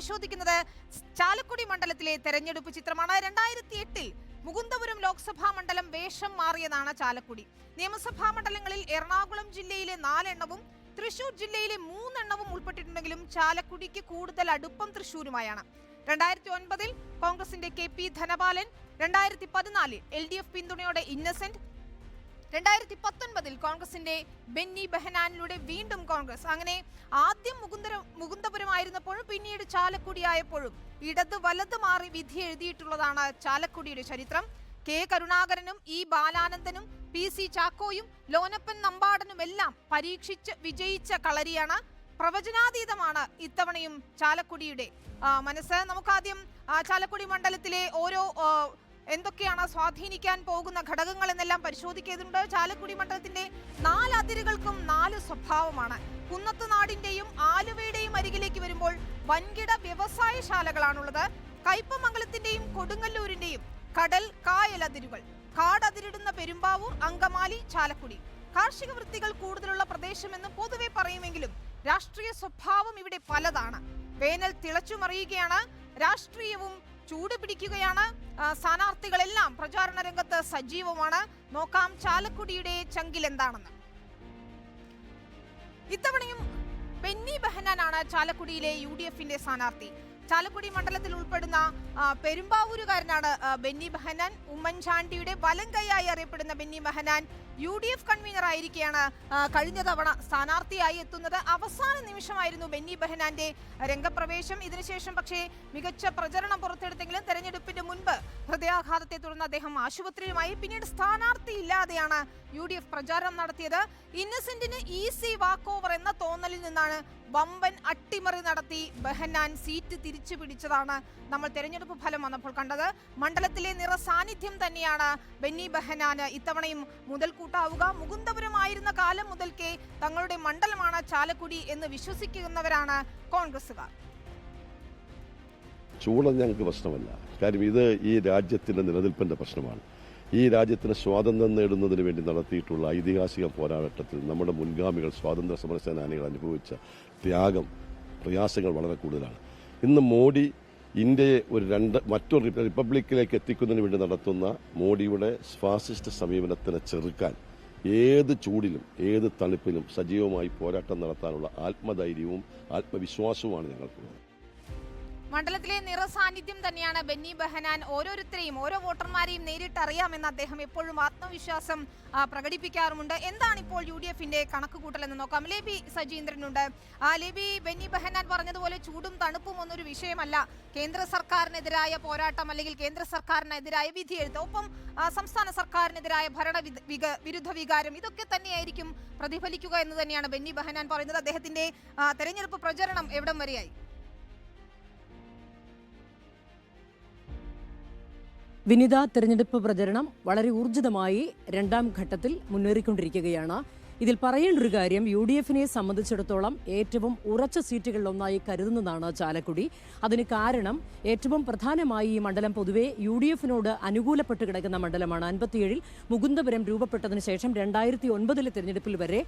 പരിശോധിക്കുന്നത് ചാലക്കുടി മണ്ഡലത്തിലെ തെരഞ്ഞെടുപ്പ് ചിത്രമാണ്. 2008-ൽ മുകുന്ദപുരം ലോക്സഭാ മണ്ഡലം വേഷം മാറിയതാണ് ചാലക്കുടി. നിയമസഭാ മണ്ഡലങ്ങളിൽ എറണാകുളം ജില്ലയിലെ 4 എണ്ണവും തൃശൂർ ജില്ലയിലെ 3 എണ്ണവും ഉൾപ്പെട്ടിട്ടുണ്ടെങ്കിലും ചാലക്കുടിക്ക് കൂടുതൽ അടുപ്പം തൃശൂരുമായാണ്. 2009-ൽ കോൺഗ്രസിന്റെ KP ധനപാലൻ, 2014-ൽ LDF പിന്തുണയോടെ ഇന്നസെന്റ്, 2019-ൽ കോൺഗ്രസിന്റെ ബെന്നി ബെഹനാനിലൂടെ വീണ്ടും കോൺഗ്രസ്. അങ്ങനെ ആദ്യം മുകുന്ദപുരമായിരുന്നപ്പോഴും പിന്നീട് ചാലക്കുടി ആയപ്പോഴും ഇടത് വലത് മാറി വിധി എഴുതിയിട്ടുള്ളതാണ് ചാലക്കുടിയുടെ ചരിത്രം. K കരുണാകരനും E ബാലാനന്ദനും PC ചാക്കോയും ലോനപ്പൻ നമ്പാടനും എല്ലാം പരീക്ഷിച്ച് വിജയിച്ച കളരിയാണ്. പ്രവചനാതീതമാണ് ഇത്തവണയും ചാലക്കുടിയുടെ മനസ്സ്. നമുക്കാദ്യം ചാലക്കുടി മണ്ഡലത്തിലെ ഓരോ എന്തൊക്കെയാണ് സ്വാധീനിക്കാൻ പോകുന്ന ഘടകങ്ങൾ എന്നെല്ലാം പരിശോധിക്കേണ്ടതുണ്ട്. ചാലക്കുടി മണ്ഡലത്തിന്റെ 4 അതിരുകൾക്കും 4 സ്വഭാവമാണ്. കുന്നത്ത് നാടിന്റെയും ആലുവയുടെയും അരികിലേക്ക് വരുമ്പോൾ വൻകിട വ്യവസായശാലകളാണുള്ളത്. കയ്പമംഗലത്തിന്റെയും കൊടുങ്ങല്ലൂരിന്റെയും കടൽ കായൽ അതിരുകൾ, കാടതിരിടുന്ന പെരുമ്പാവൂർ, അങ്കമാലി, ചാലക്കുടി. കാർഷിക വൃത്തികൾ കൂടുതലുള്ള പ്രദേശമെന്ന് പൊതുവെ പറയുമെങ്കിലും രാഷ്ട്രീയ സ്വഭാവം ഇവിടെ പലതാണ്. വേനൽ തിളച്ചുമറിയുകയാണ്, രാഷ്ട്രീയവും ചൂട് പിടിക്കുകയാണ്. സ്ഥാനാർത്ഥികളെല്ലാം പ്രചാരണ രംഗത്ത് സജീവമാണ്. നോക്കാം ചാലക്കുടിയുടെ ചങ്കിൽ എന്താണെന്ന്. ഇത്തവണയും ബെന്നി ബെഹനാനാണ് ചാലക്കുടിയിലെ UDFന്റെ സ്ഥാനാർത്ഥി. ചാലക്കുടി മണ്ഡലത്തിൽ ഉൾപ്പെടുന്ന പെരുമ്പാവൂരുകാരനാണ് ബെന്നി ബെഹനാൻ. ഉമ്മൻചാണ്ടിയുടെ വലം കൈയായി അറിയപ്പെടുന്ന ബെന്നി ബെഹനാൻ UDF കൺവീനർ ആയിരിക്കെയാണ് കഴിഞ്ഞ തവണ സ്ഥാനാർത്ഥിയായി എത്തുന്നത്. അവസാന നിമിഷമായിരുന്നു ബെന്നി ബെഹനാന്റെ രംഗപ്രവേശം. ഇതിനുശേഷം പക്ഷേ മികച്ച പ്രചരണം പുറത്തെടുത്തെങ്കിലും തെരഞ്ഞെടുപ്പിന്റെ മുൻപ് ഹൃദയാഘാതത്തെ തുടർന്ന് അദ്ദേഹം ആശുപത്രിയിലുമായി. പിന്നീട് സ്ഥാനാർത്ഥി ഇല്ലാതെയാണ് UDF പ്രചാരണം നടത്തിയത്. ഇന്നസെന്റിന് ഈസി വാക്ക് ഓവർ എന്ന തോന്നലിൽ നിന്നാണ് വമ്പൻ അട്ടിമറി നടത്തി ബെഹനാൻ സീറ്റ് തിരിച്ചു പിടിച്ചതാണ് നമ്മൾ തെരഞ്ഞെടുപ്പ് ഫലം വന്നപ്പോൾ കണ്ടത്. മണ്ഡലത്തിലെ നിറസാന്നിധ്യം തന്നെയാണ് ബെന്നി ബെഹനാന് ഇത്തവണയും മുതൽക്കൂട്ടാവുക. മുകുന്ദപുരമായിരുന്ന കാലം മുതൽക്കേ തങ്ങളുടെ മണ്ഡലമാണ് ചാലക്കുടി എന്ന് വിശ്വസിക്കുന്നവരാണ് കോൺഗ്രസുകാർ. ചൂളം ഞങ്ങൾക്ക് പ്രശ്നമല്ല. കാര്യം ഇത് ഈ രാജ്യത്തിന്റെ നിലനിൽപ്പിന്റെ പ്രശ്നമാണ്. ഈ രാജ്യത്തിന് സ്വാതന്ത്ര്യം നേടുന്നതിന് വേണ്ടി നടത്തിയിട്ടുള്ള ഐതിഹാസിക പോരാട്ടത്തിൽ നമ്മുടെ മുൻഗാമികൾ, സ്വാതന്ത്ര്യ സമര സേനാനികൾ അനുഭവിച്ച ത്യാഗം, പ്രയാസങ്ങൾ വളരെ കൂടുതലാണ്. ഇന്ന് മോഡി ഇന്ത്യയെ മറ്റൊരു റിപ്പബ്ലിക്കിലേക്ക് എത്തിക്കുന്നതിന് വേണ്ടി നടത്തുന്ന മോഡിയുടെ ഫാസിസ്റ്റ് സമീപനത്തിനെ ചെറുക്കാൻ ഏത് ചൂടിലും ഏത് തണുപ്പിലും സജീവമായി പോരാട്ടം നടത്താനുള്ള ആത്മധൈര്യവും ആത്മവിശ്വാസവുമാണ് ഞങ്ങൾക്കുള്ളത്. മണ്ഡലത്തിലെ നിറസാന്നിധ്യം തന്നെയാണ് ബെന്നി ബെഹനാൻ. ഓരോരുത്തരെയും, ഓരോ വോട്ടർമാരെയും നേരിട്ടറിയാമെന്ന് അദ്ദേഹം എപ്പോഴും ആത്മവിശ്വാസം പ്രകടിപ്പിക്കാറുമുണ്ട്. എന്താണ് ഇപ്പോൾ UDFന്റെ കണക്കുകൂട്ടൽ എന്ന് നോക്കാം. ലേബി സജീന്ദ്രനുണ്ട്. ലേബി, ബെന്നി ബെഹനാൻ പറഞ്ഞതുപോലെ ചൂടും തണുപ്പും ഒന്നൊരു വിഷയമല്ല. കേന്ദ്ര സർക്കാരിനെതിരായ പോരാട്ടം അല്ലെങ്കിൽ കേന്ദ്ര സർക്കാരിനെതിരായ വിധിയെഴുത്ത്, ഒപ്പം സംസ്ഥാന സർക്കാരിനെതിരായ വിരുദ്ധ വികാരം, ഇതൊക്കെ തന്നെയായിരിക്കും പ്രതിഫലിക്കുക എന്ന് തന്നെയാണ് ബെന്നി ബെഹനാൻ പറയുന്നത്. അദ്ദേഹത്തിന്റെ തെരഞ്ഞെടുപ്പ് പ്രചരണം എവിടം വരെയായി? വിനിത, തെരഞ്ഞെടുപ്പ് പ്രചരണം വളരെ ഊർജിതമായി 2ാം ഘട്ടത്തിൽ മുന്നേറിക്കൊണ്ടിരിക്കുകയാണ്. ഇതിൽ പറയേണ്ട ഒരു കാര്യം, UDFനെ സംബന്ധിച്ചിടത്തോളം ഏറ്റവും ഉറച്ച സീറ്റുകളിലൊന്നായി കരുതുന്നതാണ് ചാലക്കുടി. അതിന് കാരണം ഏറ്റവും പ്രധാനമായി ഈ മണ്ഡലം പൊതുവെ UDFനോട് അനുകൂലപ്പെട്ട് കിടക്കുന്ന മണ്ഡലമാണ്. 57-ൽ മുകുന്ദപുരം രൂപപ്പെട്ടതിന് ശേഷം 2009-ലെ തെരഞ്ഞെടുപ്പിൽ വരെ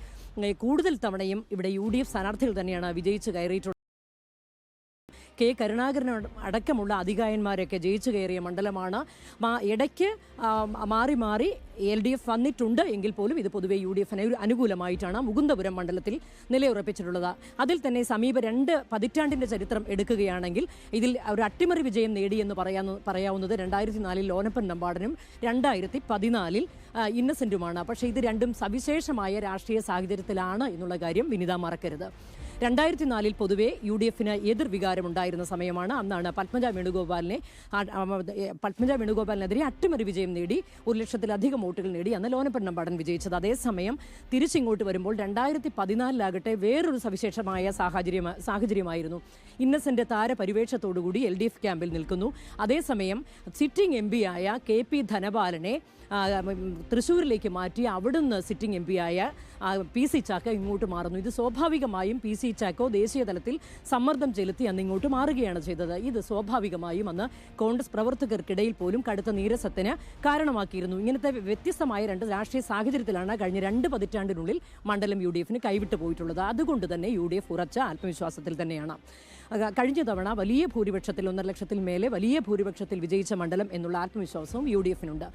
കൂടുതൽ തവണയും ഇവിടെ UDF സ്ഥാനാർത്ഥികൾ തന്നെയാണ് വിജയിച്ച് കയറിയിട്ടുള്ളത്. K കരുണാകരൻ അടക്കമുള്ള അധികായന്മാരൊക്കെ ജയിച്ചു കയറിയ മണ്ഡലമാണ്. ഇടയ്ക്ക് മാറി മാറി LDF വന്നിട്ടുണ്ട് എങ്കിൽ പോലും ഇത് പൊതുവെ UDFന് അനുകൂലമായിട്ടാണ് മുകുന്ദപുരം മണ്ഡലത്തിൽ നിലയുറപ്പിച്ചിട്ടുള്ളത്. അതിൽ തന്നെ സമീപ 2 പതിറ്റാണ്ടിൻ്റെ ചരിത്രം എടുക്കുകയാണെങ്കിൽ ഇതിൽ ഒരു അട്ടിമറി വിജയം നേടിയെന്ന് പറയാവുന്നത് 2004-ൽ ലോനപ്പൻ നമ്പാടനും 2014-ൽ ഇന്നസെന്റുമാണ്. പക്ഷേ ഇത് രണ്ടും സവിശേഷമായ രാഷ്ട്രീയ സാഹചര്യത്തിലാണ് എന്നുള്ള കാര്യം വിനിത മറക്കരുത്. 2004-ൽ പൊതുവെ UDFന് എതിർവികാരമുണ്ടായിരുന്ന സമയമാണ്. അന്നാണ് പത്മജ വേണുഗോപാലിനെതിരെ അട്ടിമറി വിജയം നേടി 1,00,000-ലധികം വോട്ടുകൾ നേടി അന്ന് ലോനപ്പൻ നമ്പാടൻ വിജയിച്ചത്. അതേസമയം തിരിച്ചിങ്ങോട്ട് വരുമ്പോൾ 2014-ലാകട്ടെ വേറൊരു സവിശേഷമായ സാഹചര്യമായിരുന്നു. ഇന്നസെന്റ് താരപരിവേഷത്തോടുകൂടി LDF ക്യാമ്പിൽ നിൽക്കുന്നു. അതേസമയം സിറ്റിംഗ് MP-യായ KP ധനപാലനെ തൃശ്ശൂരിലേക്ക് മാറ്റി അവിടുന്ന് സിറ്റിംഗ് MP-യായ PC ചാക്ക ഇങ്ങോട്ട് മാറുന്നു. ഇത് സ്വാഭാവികമായും PC ചാക്കോ ദേശീയ തലത്തിൽ സമ്മർദ്ദം ചെലുത്തി അന്ന് ഇങ്ങോട്ട് മാറുകയാണ് ചെയ്തത്. ഇത് സ്വാഭാവികമായും അന്ന് കോൺഗ്രസ് പ്രവർത്തകർക്കിടയിൽ പോലും കടുത്ത നീരസത്തിന് കാരണമാക്കിയിരുന്നു. ഇങ്ങനത്തെ വ്യത്യസ്തമായ രണ്ട് രാഷ്ട്രീയ സാഹചര്യത്തിലാണ് കഴിഞ്ഞ 2 പതിറ്റാണ്ടിനുള്ളിൽ മണ്ഡലം UDF കൈവിട്ടു പോയിട്ടുള്ളത്. അതുകൊണ്ട് തന്നെ UDF ഉറച്ച ആത്മവിശ്വാസത്തിൽ തന്നെയാണ്. കഴിഞ്ഞ തവണ വലിയ ഭൂരിപക്ഷത്തിൽ 1.5 ലക്ഷത്തിൽ മേലെ വലിയ ഭൂരിപക്ഷത്തിൽ വിജയിച്ച മണ്ഡലം എന്നുള്ള ആത്മവിശ്വാസവും UDF-നുണ്ട്.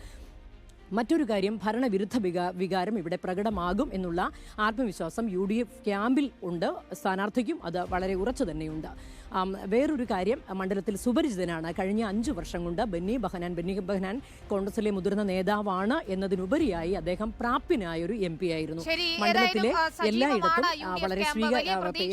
മറ്റൊരു കാര്യം, ഭരണവിരുദ്ധ വികാരം ഇവിടെ പ്രകടമാകും എന്നുള്ള ആത്മവിശ്വാസം UDF ക്യാമ്പിൽ ഉണ്ട്. സ്ഥാനാർത്ഥിക്കും അത് വളരെ ഉറച്ചു തന്നെയുണ്ട്. വേറൊരു കാര്യം, മണ്ഡലത്തിൽ സുപരിചിതനാണ്. കഴിഞ്ഞ 5 വർഷം കൊണ്ട് ബെന്നി ബെഹനാൻ കോൺഗ്രസിലെ മുതിർന്ന നേതാവാണ് എന്നതിനുപരിയായി അദ്ദേഹം പ്രാപ്യനായ ഒരു MP ആയിരുന്നു. മണ്ഡലത്തിലെ എല്ലായിടത്തും വളരെ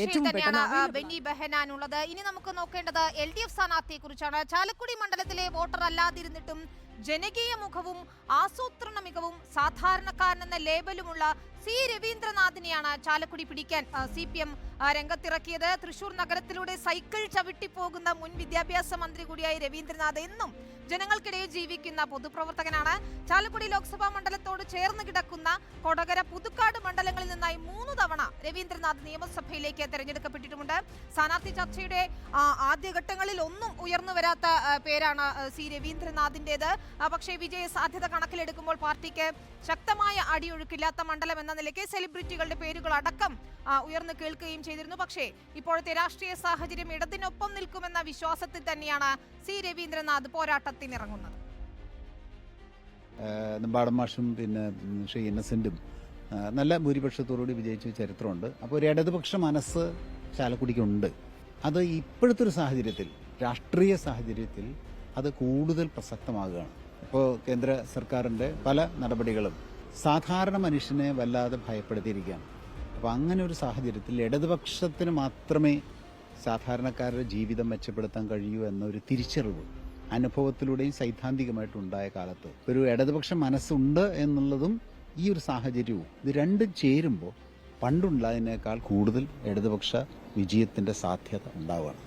ഏറ്റവും പെട്ടെന്ന് ബെന്നി ബെഹനാൻ ഉള്ളത്. ഇനി നമുക്ക് നോക്കേണ്ടത് LDF സ്ഥാനാർത്ഥിയെ കുറിച്ചാണ്. ചാലക്കുടി മണ്ഡലത്തിലെ വോട്ടർ അല്ലാതിരുന്നിട്ടും ജനകീയ മുഖവും ആസൂത്രണ മികവും സാധാരണക്കാരനെന്ന ലേബലുമുള്ള C. രവീന്ദ്രനാഥിനെയാണ് ചാലക്കുടി പിടിക്കാൻ CPM രംഗത്തിറക്കിയത്. തൃശൂർ നഗരത്തിലൂടെ സൈക്കിൾ ചവിട്ടിപ്പോകുന്ന മുൻ വിദ്യാഭ്യാസ മന്ത്രി കൂടിയായ രവീന്ദ്രനാഥ് എന്നും ജനങ്ങൾക്കിടയിൽ ജീവിക്കുന്ന പൊതുപ്രവർത്തകനാണ്. ചാലക്കുടി ലോക്സഭാ മണ്ഡലത്തോട് ചേർന്ന് കിടക്കുന്ന കൊടകര, പുതുക്കാട് മണ്ഡലങ്ങളിൽ നിന്നായി 3 തവണ രവീന്ദ്രനാഥ് നിയമസഭയിലേക്ക് തെരഞ്ഞെടുക്കപ്പെട്ടിട്ടുമുണ്ട്. സ്ഥാനാർത്ഥി ചർച്ചയുടെ ആദ്യഘട്ടങ്ങളിൽ ഒന്നും ഉയർന്നു വരാത്ത പേരാണ് C. രവീന്ദ്രനാഥിന്റേത്. പക്ഷേ വിജയ സാധ്യത കണക്കിലെടുക്കുമ്പോൾ പാർട്ടിക്ക് ശക്തമായ അടിയൊഴുക്കില്ലാത്ത മണ്ഡലം എന്ന നിലയ്ക്ക് സെലിബ്രിറ്റികളുടെ പേരുകൾ അടക്കം ഉയർന്നു കേൾക്കുകയും ചെയ്തിരുന്നു. പക്ഷേ ഇപ്പോഴത്തെ രാഷ്ട്രീയ സാഹചര്യം ഇടതിനൊപ്പം നിൽക്കുമെന്ന വിശ്വാസത്തിൽ തന്നെയാണ് C. രവീന്ദ്രനാഥ് പോരാട്ടത്തിനിറങ്ങുന്നത്. നെമ്പാടം മാഷും പിന്നെ ശ്രീ ഇന്നസെന്റും നല്ല ഭൂരിപക്ഷത്തോടുകൂടി വിജയിച്ച ചരിത്രമുണ്ട്. അപ്പോൾ ഒരു ഇടതുപക്ഷ മനസ്സ് ചാലക്കുടിക്കുണ്ട്. അത് ഇപ്പോഴത്തെ ഒരു സാഹചര്യത്തിൽ, രാഷ്ട്രീയ സാഹചര്യത്തിൽ അത് കൂടുതൽ പ്രസക്തമാകുകയാണ്. ഇപ്പോൾ കേന്ദ്ര സർക്കാരിൻ്റെ പല നടപടികളും സാധാരണ മനുഷ്യനെ വല്ലാതെ ഭയപ്പെടുത്തിയിരിക്കുകയാണ്. അപ്പോൾ അങ്ങനെ ഒരു സാഹചര്യത്തിൽ ഇടതുപക്ഷത്തിന് മാത്രമേ സാധാരണക്കാരുടെ ജീവിതം മെച്ചപ്പെടുത്താൻ കഴിയൂ എന്നൊരു തിരിച്ചറിവ് അനുഭവത്തിലൂടെയും സൈദ്ധാന്തികമായിട്ടുണ്ടായ കാലത്ത് ഒരു ഇടതുപക്ഷ മനസ്സുണ്ട് എന്നുള്ളതും ഈ ഒരു സാഹചര്യവും ഇത് രണ്ടും ചേരുമ്പോൾ പണ്ടുണ്ടായതിനേക്കാൾ കൂടുതൽ ഇടതുപക്ഷ വിജയത്തിന്റെ സാധ്യത ഉണ്ടാവുകയാണ്.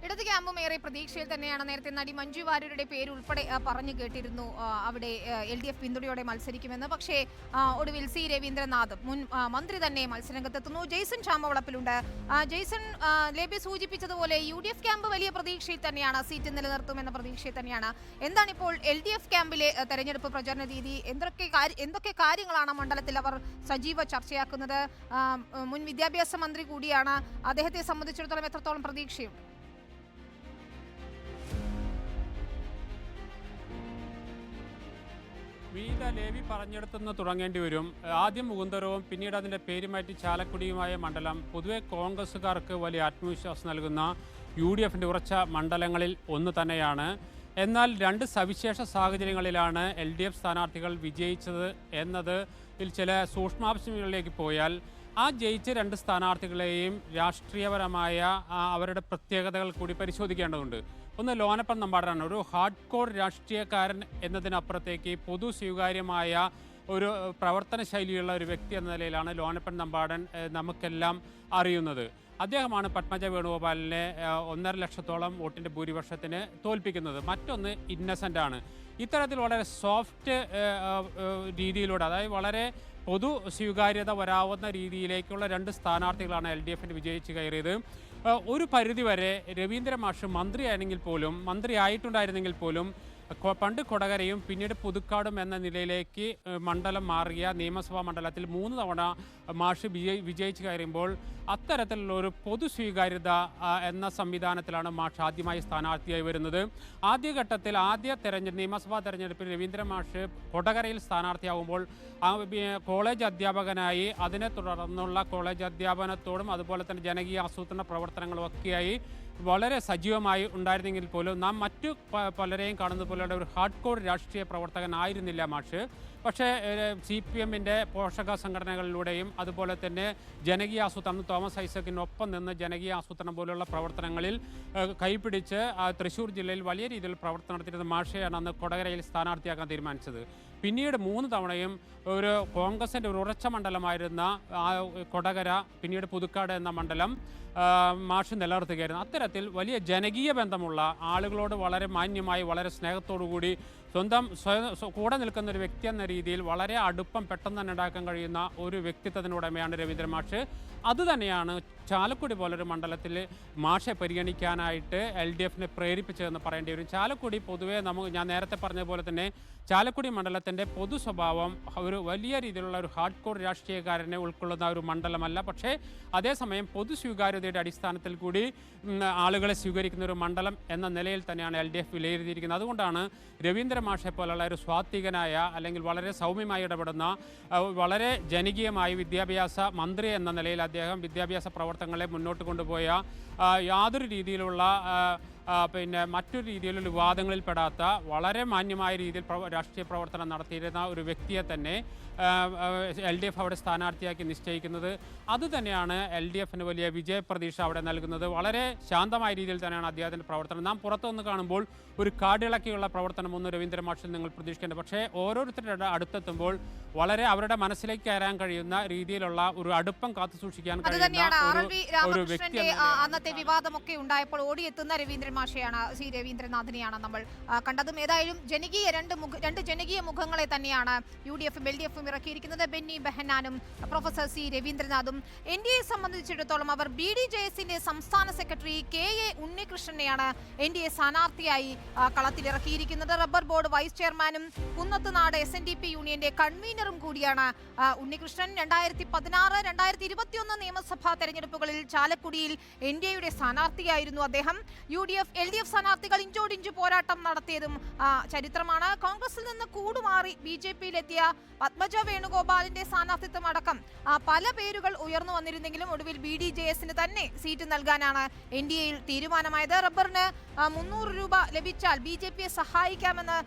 ഇടത് ക്യാമ്പും ഏറെ പ്രതീക്ഷയിൽ തന്നെയാണ്. നേരത്തെ നടി മഞ്ജു വാര്യരുടെ പേര് ഉൾപ്പെടെ പറഞ്ഞു കേട്ടിരുന്നു അവിടെ LDF പിന്തുണയോടെ മത്സരിക്കുമെന്ന്. പക്ഷേ ഒടുവിൽ C. രവീന്ദ്രനാഥ് മുൻ മന്ത്രി തന്നെ മത്സരരംഗത്തെത്തുന്നു. ജെയ്സൺ ചാമ്പവളപ്പിലുണ്ട്. ജെയ്സൺ, ലേബി സൂചിപ്പിച്ചതുപോലെ UDF ക്യാമ്പ് വലിയ പ്രതീക്ഷയിൽ തന്നെയാണ്, സീറ്റ് നിലനിർത്തുമെന്ന പ്രതീക്ഷയിൽ തന്നെയാണ്. എന്താണ് ഇപ്പോൾ LDF ക്യാമ്പിലെ തെരഞ്ഞെടുപ്പ് പ്രചരണ രീതി? എന്തൊക്കെ കാര്യങ്ങളാണ് മണ്ഡലത്തിൽ അവർ സജീവ ചർച്ചയാക്കുന്നത്? മുൻ വിദ്യാഭ്യാസ മന്ത്രി കൂടിയാണ്. അദ്ദേഹത്തെ സംബന്ധിച്ചിടത്തോളം എത്രത്തോളം പ്രതീക്ഷയുണ്ട്? വീത ലേവി പറഞ്ഞെടുത്തുനിന്ന് തുടങ്ങേണ്ടി വരും. ആദ്യം മുകുന്ദരവും പിന്നീട് അതിൻ്റെ പേര് മാറ്റി ചാലക്കുടിയുമായ മണ്ഡലം പൊതുവെ കോൺഗ്രസ്സുകാർക്ക് വലിയ ആത്മവിശ്വാസം നൽകുന്ന UDF-ൻ്റെ ഉറച്ച മണ്ഡലങ്ങളിൽ ഒന്ന് തന്നെയാണ്. എന്നാൽ 2 സവിശേഷ സാഹചര്യങ്ങളിലാണ് LDF സ്ഥാനാർത്ഥികൾ വിജയിച്ചത് എന്നതിൽ ചില സൂക്ഷ്മാംശങ്ങളിലേക്ക് പോയാൽ ആ ജയിച്ച 2 സ്ഥാനാർത്ഥികളെയും രാഷ്ട്രീയപരമായ അവരുടെ പ്രത്യേകതകൾ കൂടി പരിശോധിക്കേണ്ടതുണ്ട്. ഒന്ന് ലോനപ്പൻ നമ്പാടനാണ്. ഒരു ഹാർഡ് കോർ രാഷ്ട്രീയക്കാരൻ എന്നതിനപ്പുറത്തേക്ക് പൊതു സ്വീകാര്യമായ ഒരു പ്രവർത്തന ശൈലിയുള്ള ഒരു വ്യക്തി എന്ന നിലയിലാണ് ലോനപ്പൻ നമ്പാടൻ നമുക്കെല്ലാം അറിയുന്നത്. അദ്ദേഹമാണ് പത്മജ വേണുഗോപാലിനെ 1.5 ലക്ഷത്തോളം വോട്ടിൻ്റെ ഭൂരിപക്ഷത്തിന് തോൽപ്പിക്കുന്നത്. മറ്റൊന്ന് ഇന്നസെൻ്റ് ആണ്. ഇത്തരത്തിൽ വളരെ സോഫ്റ്റ് രീതിയിലൂടെ, അതായത് വളരെ പൊതു സ്വീകാര്യത വരാവുന്ന രീതിയിലേക്കുള്ള 2 സ്ഥാനാർത്ഥികളാണ് LDF-ന് വിജയിച്ച് കയറിയത്. ഒരു പരിധിവരെ രവീന്ദ്ര മാഷ് മന്ത്രിയായിട്ടുണ്ടായിരുന്നെങ്കിൽ പോലും പണ്ട് കൊടകരയും പിന്നീട് പുതുക്കാടും എന്ന നിലയിലേക്ക് മണ്ഡലം മാറിയ നിയമസഭാ മണ്ഡലത്തിൽ 3 തവണ മാഷ് വിജയിച്ച് കയറുമ്പോൾ അത്തരത്തിലുള്ള ഒരു പൊതു സ്വീകാര്യത എന്ന സംവിധാനത്തിലാണ് മാഷ് ആദ്യമായി സ്ഥാനാർത്ഥിയായി വരുന്നത്. ആദ്യഘട്ടത്തിൽ നിയമസഭാ തെരഞ്ഞെടുപ്പിൽ രവീന്ദ്ര മാഷ് കൊടകരയിൽ സ്ഥാനാർത്ഥിയാകുമ്പോൾ കോളേജ് അധ്യാപകനായി അതിനെ തുടർന്നുള്ള കോളേജ് അധ്യാപനത്തോടും അതുപോലെ തന്നെ ജനകീയ ആസൂത്രണ പ്രവർത്തനങ്ങളും ഒക്കെയായി വളരെ സജീവമായി ഉണ്ടായിരുന്നെങ്കിൽ പോലും നാം മറ്റു പലരെയും കാണുന്നത് പോലെയുള്ള ഒരു ഹാർഡ് കോർ രാഷ്ട്രീയ പ്രവർത്തകനായിരുന്നില്ല മാഷ്. പക്ഷേ CPM-ൻ്റെ പോഷക സംഘടനകളിലൂടെയും അതുപോലെ തന്നെ ജനകീയ ആസൂത്രണം, തോമസ് ഐസക്കിനൊപ്പം നിന്ന് ജനകീയ ആസൂത്രണം പോലുള്ള പ്രവർത്തനങ്ങളിൽ കൈപിടിച്ച് തൃശ്ശൂർ ജില്ലയിൽ വലിയ രീതിയിൽ പ്രവർത്തനം നടത്തിയിരുന്ന മാഷയാണ് അന്ന് കൊടകരയിൽ സ്ഥാനാർത്ഥിയാക്കാൻ തീരുമാനിച്ചത്. പിന്നീട് 3 തവണയും ഒരു കോൺഗ്രസിൻ്റെ ഒരു ഉറച്ച മണ്ഡലമായിരുന്ന കൊടകര, പിന്നീട് പുതുക്കാട് എന്ന മണ്ഡലം മാഷ് നിലനിർത്തുകയായിരുന്നു. അത്തരത്തിൽ വലിയ ജനകീയ ബന്ധമുള്ള ആളുകളോട് വളരെ മാന്യമായി വളരെ സ്നേഹത്തോടുകൂടി കൂടെ നിൽക്കുന്ന ഒരു വ്യക്തി എന്ന രീതിയിൽ വളരെ അടുപ്പം പെട്ടെന്ന് തന്നെ ഉണ്ടാക്കാൻ കഴിയുന്ന ഒരു വ്യക്തിത്വത്തിനുടമയാണ് രവീന്ദ്ര മാഷ്. അതുതന്നെയാണ് ചാലക്കുടി പോലൊരു മണ്ഡലത്തിൽ മാഷെ പരിഗണിക്കാനായിട്ട് LDF പ്രേരിപ്പിച്ചതെന്ന് പറയേണ്ടി വരും. ചാലക്കുടി പൊതുവേ ഞാൻ നേരത്തെ പറഞ്ഞ പോലെ തന്നെ ചാലക്കുടി മണ്ഡലത്തിൻ്റെ പൊതു സ്വഭാവം ഒരു വലിയ രീതിയിലുള്ള ഒരു ഹാർഡ് കോർ രാഷ്ട്രീയക്കാരനെ ഉൾക്കൊള്ളുന്ന ഒരു മണ്ഡലമല്ല. പക്ഷേ അതേസമയം പൊതു സ്വീകാര്യതയുടെ അടിസ്ഥാനത്തിൽ കൂടി ആളുകളെ സ്വീകരിക്കുന്ന ഒരു മണ്ഡലം എന്ന നിലയിൽ തന്നെയാണ് LDF വിലയിരുത്തിയിരിക്കുന്നത്. അതുകൊണ്ടാണ് രവീന്ദ്ര മാഷെ പോലുള്ള ഒരു സ്വാത്വികനായ അല്ലെങ്കിൽ വളരെ സൗമ്യമായി ഇടപെടുന്ന വളരെ ജനകീയമായി വിദ്യാഭ്യാസ മന്ത്രി എന്ന നിലയിൽ അദ്ദേഹം വിദ്യാഭ്യാസ പ്രവർത്തനങ്ങളെ മുന്നോട്ട് കൊണ്ടുപോയ യാതൊരു രീതിയിലുള്ള മറ്റൊരു രീതിയിലുള്ള വിവാദങ്ങളിൽ പെടാത്ത വളരെ മാന്യമായ രീതിയിൽ രാഷ്ട്രീയ പ്രവർത്തനം നടത്തിയിരുന്ന ഒരു വ്യക്തിയെ തന്നെ LDF അവിടെ സ്ഥാനാർത്ഥിയാക്കി നിശ്ചയിക്കുന്നത്. അതുതന്നെയാണ് LDFന് വലിയ വിജയപ്രതീക്ഷ അവിടെ നൽകുന്നത്. വളരെ ശാന്തമായ രീതിയിൽ തന്നെയാണ് അദ്ദേഹത്തിൻ്റെ പ്രവർത്തനം. നാം പുറത്തുനിന്ന് കാണുമ്പോൾ ഒരു കാടിളക്കിയുള്ള പ്രവർത്തനമൊന്നും രവീന്ദ്ര മാഷിൽ നിങ്ങൾ പ്രതീക്ഷിക്കേണ്ടത്. പക്ഷേ ഓരോരുത്തരുടെ അടുത്തെത്തുമ്പോൾ വളരെ അവരുടെ മനസ്സിലേക്ക് കയറാൻ കഴിയുന്ന രീതിയിലുള്ള ഒരു അടുപ്പം കാത്തുസൂക്ഷിക്കാൻ കഴിയുന്ന ഒരു വ്യക്തി. അന്നത്തെ വിവാദമൊക്കെ ഉണ്ടായപ്പോൾ ഓടിയെത്തുന്ന രവീന്ദ്രൻ മാഷയാണ്, സി രവീന്ദ്രനാഥിനെയാണ് നമ്മൾ കണ്ടതും. ഏതായാലും ജനകീയ രണ്ട് ജനകീയ മുഖങ്ങളെ തന്നെയാണ് UDFും LDFും ഇറക്കിയിരിക്കുന്നത്. ബെന്നി ബെഹനാനും പ്രൊഫസർ സി രവീന്ദ്രനാഥും. NDAയെ സംബന്ധിച്ചിടത്തോളം അവർ BDJSന്റെ സംസ്ഥാന സെക്രട്ടറി KA ഉണ്ണികൃഷ്ണനെയാണ് NDA സ്ഥാനാർത്ഥിയായി കളത്തിലിറക്കിയിരിക്കുന്നത്. റബ്ബർ ബോർഡ് വൈസ് ചെയർമാനും കുന്നത്തുനാട് SNDP യൂണിയന്റെ കൺവീനറും കൂടിയാണ് ഉണ്ണികൃഷ്ണൻ. 2016, 2021 നിയമസഭാ തെരഞ്ഞെടുപ്പുകളിൽ ചാലക്കുടിയിൽ NDAയുടെ സ്ഥാനാർത്ഥിയായിരുന്നു അദ്ദേഹം. UDF LDF സ്ഥാനാർത്ഥികൾ ഇഞ്ചോടിഞ്ച് പോരാട്ടം നടത്തിയതും ചരിത്രമാണ്. കോൺഗ്രസിൽ നിന്ന് കൂടുമാറി BJPയിലെത്തിയ പത്മജ വേണുഗോപാലിന്റെ സ്ഥാനാർത്ഥിത്വം അടക്കം പല പേരുകൾ ഉയർന്നു വന്നിരുന്നെങ്കിലും ഒടുവിൽ BDJSന് തന്നെ സീറ്റ് നൽകാനാണ് NDAയിൽ തീരുമാനമായത്. റബ്ബറിന് 300 രൂപ ലഭിച്ചാൽ BJPയെ സഹായിക്കാമെന്ന്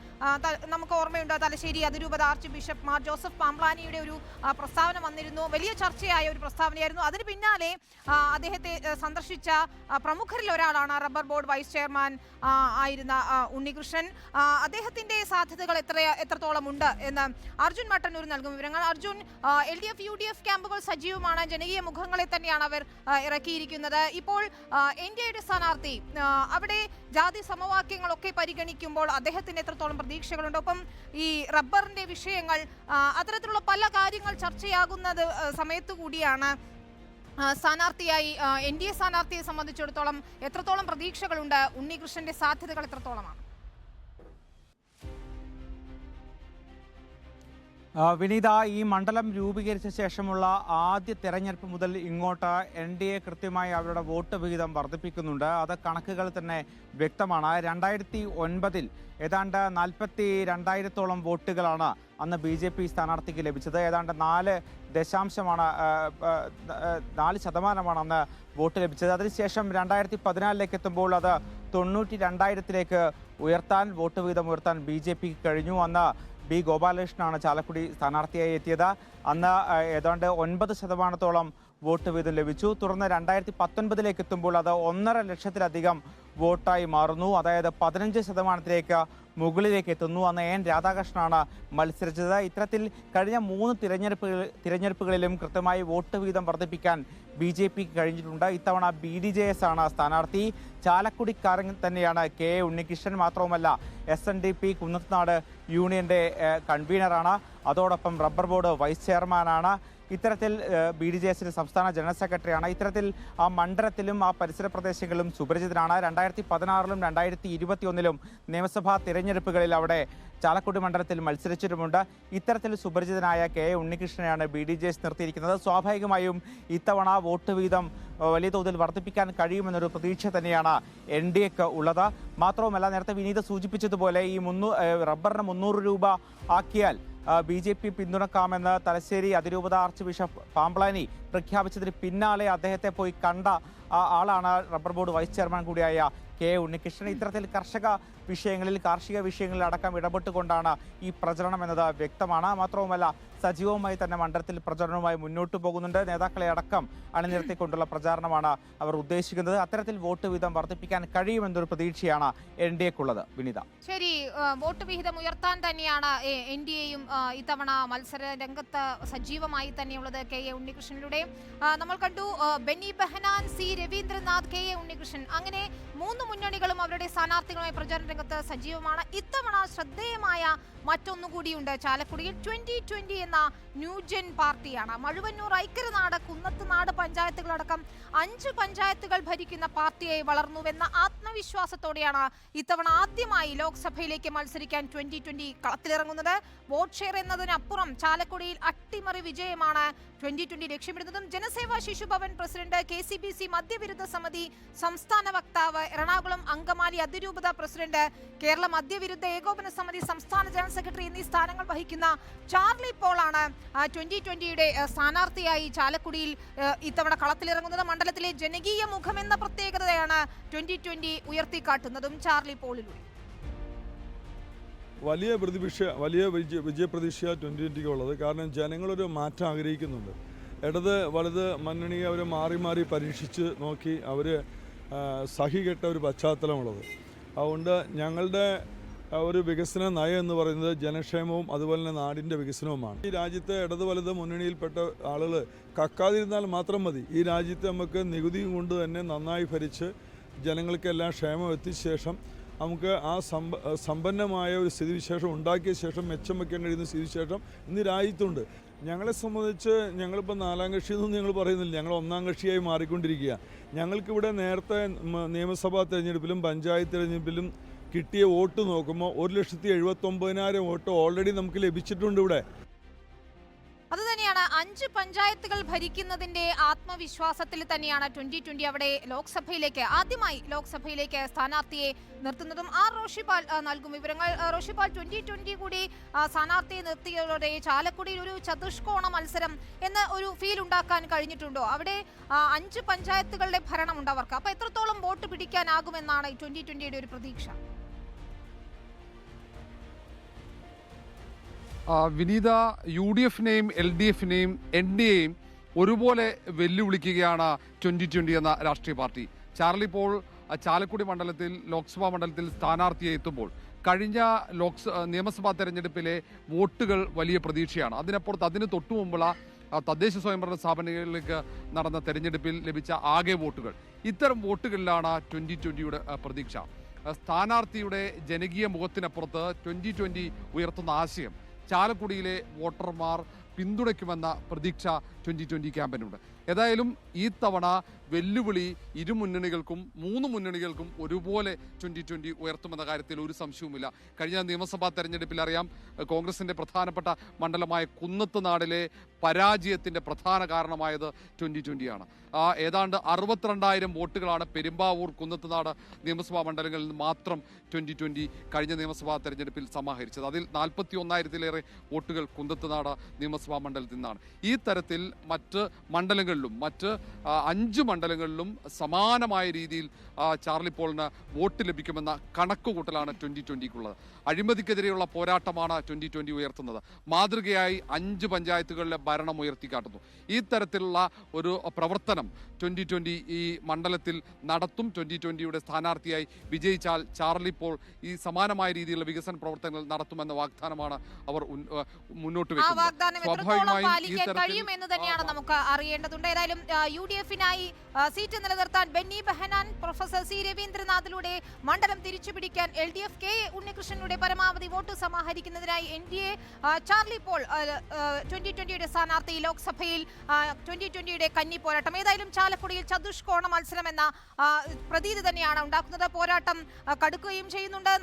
നമുക്ക് ഓർമ്മയുണ്ട്. തലശ്ശേരി അതിരൂപത ആർച്ച് ബിഷപ്പ് മാർ ജോസഫ് പാംപ്ലാനിയുടെ ഒരു പ്രസ്താവന വന്നിരുന്നു. വലിയ ചർച്ചയായ ഒരു പ്രസ്താവനയായിരുന്നു. അതിന് പിന്നാലെ അദ്ദേഹത്തെ സന്ദർശിച്ച പ്രമുഖരിൽ ഒരാളാണ് റബ്ബർ ബോർഡ് വൈസ് ചെയർമാൻ ആയിരുന്ന ഉണ്ണികൃഷ്ണൻ. അദ്ദേഹത്തിന്റെ സാധ്യതകൾ എത്രത്തോളം ഉണ്ട് എന്ന് അർജുൻ മട്ടന്നൂർ നൽകും വിവരങ്ങൾ. അർജുൻ, LDF UDF ക്യാമ്പുകൾ സജീവമാണ്. ജനകീയ മുഖങ്ങളെ തന്നെയാണ് അവർ ഇറക്കിയിരിക്കുന്നത്. ഇപ്പോൾ NDAയുടെ സ്ഥാനാർത്ഥി അവിടെ ജാതി സമവാക്യങ്ങളൊക്കെ പരിഗണിക്കുമ്പോൾ അദ്ദേഹത്തിന് എത്രത്തോളം പ്രതീക്ഷകളുണ്ട്? ഒപ്പം ഈ റബ്ബറിന്റെ വിഷയങ്ങൾ അത്തരത്തിലുള്ള പല കാര്യങ്ങൾ ചർച്ചയാകുന്നത് സമയത്തു കൂടിയാണ് സ്ഥാനാർത്ഥിയായി NDA സ്ഥാനാർത്ഥിയെ സംബന്ധിച്ചിടത്തോളം എത്രത്തോളം പ്രതീക്ഷകളുണ്ട്? ഉണ്ണികൃഷ്ണന്റെ സാധ്യതകൾ എത്രത്തോളമാണ്? വിനീത, ഈ മണ്ഡലം രൂപീകരിച്ച ശേഷമുള്ള ആദ്യ തെരഞ്ഞെടുപ്പ് മുതൽ ഇങ്ങോട്ട് NDA കൃത്യമായി അവരുടെ വോട്ട് വിഹിതം വർദ്ധിപ്പിക്കുന്നുണ്ട്. അത് കണക്കുകൾ തന്നെ വ്യക്തമാണ്. 2009 ഏതാണ്ട് 42,000 വോട്ടുകളാണ് അന്ന് BJP സ്ഥാനാർത്ഥിക്ക് ലഭിച്ചത്. ഏതാണ്ട് 4% അന്ന് വോട്ട് ലഭിച്ചത്. അതിനുശേഷം 2014 എത്തുമ്പോൾ അത് 92,000 ഉയർത്താൻ വോട്ട് വിഹിതം ഉയർത്താൻ BJPക്ക് കഴിഞ്ഞു. അന്ന് B ഗോപാലകൃഷ്ണനാണ് ചാലക്കുടി സ്ഥാനാർത്ഥിയായി എത്തിയത്. അന്ന് ഏതാണ്ട് 9% വോട്ട് വീതം ലഭിച്ചു. തുടർന്ന് 2019 എത്തുമ്പോൾ അത് 1.5 ലക്ഷത്തിലധികം വോട്ടായി മാറുന്നു. അതായത് 15% മുകളിലേക്ക് എത്തുന്നു. അന്ന് N രാധാകൃഷ്ണനാണ് മത്സരിച്ചത്. ഇത്തരത്തിൽ കഴിഞ്ഞ 3 തിരഞ്ഞെടുപ്പുകളിലും കൃത്യമായി വോട്ട് വീതം വർദ്ധിപ്പിക്കാൻ BJPക്ക് കഴിഞ്ഞിട്ടുണ്ട്. ഇത്തവണ BDJS ആണ് സ്ഥാനാർത്ഥി. ചാലക്കുടിക്കാരൻ തന്നെയാണ് KA ഉണ്ണികൃഷ്ണൻ. മാത്രവുമല്ല SNDP കുന്നത്തുനാട് യൂണിയന്റെ കൺവീനറാണ്. അതോടൊപ്പം റബ്ബർ ബോർഡ് വൈസ് ചെയർമാനാണ്. ഇത്തരത്തിൽ BDJSന്റെ സംസ്ഥാന ജനറൽ സെക്രട്ടറിയാണ്. ഇത്തരത്തിൽ ആ മണ്ഡലത്തിലും ആ പരിസര പ്രദേശങ്ങളിലും സുപരിചിതനാണ്. 2016 2021 നിയമസഭാ തിരഞ്ഞെടുപ്പുകളിൽ അവിടെ ചാലക്കുടി മണ്ഡലത്തിൽ മത്സരിച്ചിട്ടുമുണ്ട്. ഇത്തരത്തിൽ സുപരിചിതനായ KA ഉണ്ണികൃഷ്ണനെയാണ് BDJS നിർത്തിയിരിക്കുന്നത്. സ്വാഭാവികമായും ഇത്തവണ വോട്ട് വീതം വലിയ തോതിൽ വർദ്ധിപ്പിക്കാൻ കഴിയുമെന്നൊരു പ്രതീക്ഷ തന്നെയാണ് NDAക്ക് ഉള്ളത്. മാത്രവുമല്ല, നേരത്തെ വിനീത സൂചിപ്പിച്ചതുപോലെ ഈ റബ്ബറിന് 300 രൂപ ആക്കിയാൽ BJP പിന്തുണക്കാമെന്ന് തലശ്ശേരി അതിരൂപത ആർച്ച് ബിഷപ്പ് പാംപ്ലാനി പ്രഖ്യാപിച്ചതിന് പിന്നാലെ അദ്ദേഹത്തെ പോയി കണ്ട ആളാണ് റബ്ബർ ബോർഡ് വൈസ് ചെയർമാൻ കൂടിയായ KA ഉണ്ണികൃഷ്ണൻ. ഇത്തരത്തിൽ കാർഷിക വിഷയങ്ങളിൽ അടക്കം ഇടപെട്ടുകൊണ്ടാണ് ഈ പ്രചരണം എന്നത് വ്യക്തമാണ്. മാത്രവുമല്ല, സജീവമായി തന്നെ മണ്ഡലത്തിൽ പ്രചരണവുമായി മുന്നോട്ട് പോകുന്നുണ്ട്. നേതാക്കളെ അടക്കം അണിനിരത്തിക്കൊണ്ടുള്ള പ്രചാരണമാണ് അവർ ഉദ്ദേശിക്കുന്നത്. അത്തരത്തിൽ വോട്ട് വീതം വർദ്ധിപ്പിക്കാൻ കഴിയുമെന്നൊരു പ്രതീക്ഷയാണ് NDAക്കുള്ളത്. വിനീത, ശരി, വോട്ട് വിഹിതം ഉയർത്താൻ തന്നെയാണ് NDAയും ഇത്തവണ മത്സര രംഗത്ത് സജീവമായി തന്നെയുള്ളത് KA ഉണ്ണികൃഷ്ണനിലൂടെ. നമ്മൾ കണ്ടു Benny Behanan, C Raveendranath, K A Unnikrishnan, അങ്ങനെ മൂന്ന് മുന്നണികളും അവരുടെ സ്ഥാനാർത്ഥികളുമായി പ്രചാരണ രംഗത്ത് സജീവമാണ്. ഇത്തവണ ശ്രദ്ധേയമായ മറ്റൊന്നുകൂടിയുണ്ട്. ചാലക്കുടിയിൽ 2020 എന്ന ന്യൂജൻ പാർട്ടിയാണ്. മഴുവന്നൂർ, ഐക്യനാട്, കുന്നത്തുനാട് പഞ്ചായത്തുകളടക്കം 5 പഞ്ചായത്തുകൾ ഭരിക്കുന്ന പാർട്ടിയായി വളർന്നുവെന്ന ആത്മവിശ്വാസത്തോടെയാണ് ഇത്തവണ ആദ്യമായി ലോക്സഭയിലേക്ക് മത്സരിക്കാൻ 2020 കളത്തിലിറങ്ങുന്നത്. വോട്ട് ഷെയർ എന്നതിനപ്പുറം ചാലക്കുടിയിൽ അട്ടിമറി വിജയമാണ് 2020 ലക്ഷ്യമിടുന്നതും. ജനസേവാ ശിശുഭവൻ പ്രസിഡന്റ്, KCBC മദ്യവിരുദ്ധ സമിതി സംസ്ഥാന വക്താവ്, എറണാകുളം അങ്കമാലി അതിരൂപത പ്രസിഡന്റ്, കേരള മദ്യവിരുദ്ധ ഏകോപന സമിതി സംസ്ഥാന ജനറൽ സെക്രട്ടറി എന്നീ സ്ഥാനങ്ങൾ വഹിക്കുന്ന ചാർലി പോളാണ് 2020യുടെ സ്ഥാനാർത്ഥിയായി ചാലക്കുടിയിൽ ഇത്തവണ കളത്തിലിറങ്ങുന്നത്. മണ്ഡലത്തിലെ ജനകീയ മുഖമെന്ന പ്രത്യേകതയാണ് 2020 ഉയർത്തിക്കാട്ടുന്നതും ചാർലി പോളിലൂടെ. വലിയ വിജയപ്രതീക്ഷ 2020 ഉള്ളത്. കാരണം ജനങ്ങളൊരു മാറ്റം ആഗ്രഹിക്കുന്നുണ്ട്. ഇടത് വലത് മുന്നണി അവർ മാറി മാറി പരീക്ഷിച്ച് നോക്കി അവർ സഹികെട്ട ഒരു പശ്ചാത്തലമുള്ളത്. അതുകൊണ്ട് ഞങ്ങളുടെ ഒരു വികസന നയം എന്ന് പറയുന്നത് ജനക്ഷേമവും അതുപോലെ തന്നെ നാടിൻ്റെ വികസനവുമാണ്. ഈ രാജ്യത്തെ ഇടത് വലത് മുന്നണിയിൽപ്പെട്ട ആളുകൾ കക്കാതിരുന്നാൽ മാത്രം മതി. ഈ രാജ്യത്തെ നമുക്ക് നികുതിയും കൊണ്ട് തന്നെ നന്നായി ഭരിച്ച് ജനങ്ങൾക്കെല്ലാം ക്ഷേമം എത്തിച്ച ശേഷം നമുക്ക് ആ സമ്പന്നമായ ഒരു സ്ഥിതിവിശേഷം ഉണ്ടാക്കിയ ശേഷം മെച്ചം വയ്ക്കാൻ കഴിയുന്ന സ്ഥിതിവിശേഷം ഇന്ന് രാജ്യത്തുണ്ട്. ഞങ്ങളെ സംബന്ധിച്ച് ഞങ്ങളിപ്പോൾ 4ാം കക്ഷിയെന്നൊന്നും ഞങ്ങൾ പറയുന്നില്ല. ഞങ്ങൾ 1ാം കക്ഷിയായി മാറിക്കൊണ്ടിരിക്കുക. ഞങ്ങൾക്കിവിടെ നേരത്തെ നിയമസഭാ തെരഞ്ഞെടുപ്പിലും പഞ്ചായത്ത് തെരഞ്ഞെടുപ്പിലും കിട്ടിയ വോട്ട് നോക്കുമ്പോൾ 1,79,000 വോട്ട് ഓൾറെഡി നമുക്ക് ലഭിച്ചിട്ടുണ്ട് ഇവിടെ. അതുതന്നെയാണ് 5 പഞ്ചായത്തുകൾ ഭരിക്കുന്നതിന്റെ ആത്മവിശ്വാസത്തിൽ തന്നെയാണ് 2020 അവിടെ ആദ്യമായി ലോക്സഭയിലേക്ക് സ്ഥാനാർത്ഥിയെ നിർത്തുന്നതും. റോഷിപാൽ നൽകും വിവരങ്ങൾ. റോഷിപാൽ, 2020 കൂടി സ്ഥാനാർത്ഥിയെ നിർത്തിയതോടെ ചാലക്കുടിയിൽ ഒരു ചതുഷ്കോണ മത്സരം എന്ന ഒരു ഫീൽ ഉണ്ടാക്കാൻ കഴിഞ്ഞിട്ടുണ്ടോ? അവിടെ 5 പഞ്ചായത്തുകളുടെ ഭരണമുണ്ട് അവർക്ക്. അപ്പൊ എത്രത്തോളം വോട്ട് പിടിക്കാനാകുമെന്നാണ് 2020യുടെ ഒരു പ്രതീക്ഷ? വിനീത, UDF-നെയും LDF-നെയും NDA-യും ഒരുപോലെ വെല്ലുവിളിക്കുകയാണ് 2020 എന്ന രാഷ്ട്രീയ പാർട്ടി. ചാർലി പോൾ ചാലക്കുടി മണ്ഡലത്തിൽ ലോക്സഭാ മണ്ഡലത്തിൽ സ്ഥാനാർത്ഥിയെ എത്തുമ്പോൾ കഴിഞ്ഞ നിയമസഭാ തെരഞ്ഞെടുപ്പിലെ വോട്ടുകൾ വലിയ പ്രതീക്ഷയാണ്. അതിനപ്പുറത്ത് അതിന് തൊട്ടു മുമ്പുള്ള തദ്ദേശ സ്വയംഭരണ സ്ഥാപനങ്ങളിലേക്ക് നടന്ന തെരഞ്ഞെടുപ്പിൽ ലഭിച്ച ആകെ വോട്ടുകൾ, ഇത്തരം വോട്ടുകളിലാണ് 2020യുടെ പ്രതീക്ഷ. സ്ഥാനാർത്ഥിയുടെ ജനകീയ മുഖത്തിനപ്പുറത്ത് 2020 ഉയർത്തുന്ന ആശയം ചാലക്കുടിയിലെ വോട്ടർമാർ പിന്തുണയ്ക്കുമെന്ന പ്രതീക്ഷ 2020 ക്യാമ്പയിനുണ്ട്. ഏതായാലും ഈ തവണ വെല്ലുവിളി ഇരു മുന്നണികൾക്കും 3 മുന്നണികൾക്കും ഒരുപോലെ 2020 ഉയർത്തുമെന്ന കാര്യത്തിൽ ഒരു സംശയവുമില്ല. കഴിഞ്ഞ നിയമസഭാ തെരഞ്ഞെടുപ്പിൽ അറിയാം, കോൺഗ്രസിന്റെ പ്രധാനപ്പെട്ട മണ്ഡലമായ കുന്നത്തുനാടിലെ പരാജയത്തിന്റെ പ്രധാന കാരണമായത് 2020ആണ്. ഏതാണ്ട് 62,000 വോട്ടുകളാണ് പെരുമ്പാവൂർ, കുന്നത്തുനാട് നിയമസഭാ മണ്ഡലങ്ങളിൽ നിന്ന് മാത്രം 2020 കഴിഞ്ഞ നിയമസഭാ തെരഞ്ഞെടുപ്പിൽ സമാഹരിച്ചത്. അതിൽ 41,000-ലേറെ വോട്ടുകൾ കുന്നത്തുനാട് നിയമസഭാ മണ്ഡലത്തിൽ നിന്നാണ്. ഈ തരത്തിൽ മറ്റ് മണ്ഡലങ്ങളിലും മറ്റ് 5 മണ്ഡലങ്ങളിലും സമാനമായ രീതിയിൽ ചാർലി പോളിന് വോട്ട് ലഭിക്കുമെന്ന കണക്കുകൂട്ടലാണ് 2020ക്കുള്ളത്. അഴിമതിക്കെതിരെയുള്ള പോരാട്ടമാണ് 2020 ഉയർത്തുന്നത്. മാതൃകയായി 5 പഞ്ചായത്തുകളിലെ ഭരണം ഉയർത്തിക്കാട്ടുന്നു. ഈ തരത്തിലുള്ള ഒരു പ്രവർത്തനം 2020 ഈ മണ്ഡലത്തിൽ നടത്തും. 2020യുടെ സ്ഥാനാർത്ഥിയായി വിജയിച്ചാൽ ചാർലി പോൾ ഈ സമാനമായ രീതിയിലുള്ള വികസന പ്രവർത്തനങ്ങൾ നടത്തുമെന്ന വാഗ്ദാനമാണ് അവർ മുന്നോട്ട് വെക്കുന്നത്. കഴിയുമെന്ന് തന്നെയാണ് നമുക്ക് അറിയേണ്ടതുണ്ട്. ഏതായാലും UDF-നായി സീറ്റ് നിലനിർത്താൻ ബെന്നി ബെഹനാൻ, പ്രൊഫസർ C രവീന്ദ്രനാഥിലൂടെ മണ്ഡലം തിരിച്ചുപിടിക്കാൻ LDF കെ ഉണ്ണികൃഷ്ണനിലൂടെ പരമാവധി വോട്ട് സമാഹരിക്കുന്നതിനായി NDA ചാർലി പോൾ 2020യുടെ സ്ഥാനാർത്ഥി ലോക്സഭയിൽ 2020യുടെ കന്നി പോരാട്ടം. ഏതായാലും ചാലക്കുടിയിൽ ചതുഷ്കോണ മത്സരം എന്ന പ്രതീതി തന്നെയാണ് ഉണ്ടാക്കുന്നത്. പോരാട്ടം കടുക്കുകയും ചെയ്യുന്നുണ്ട്.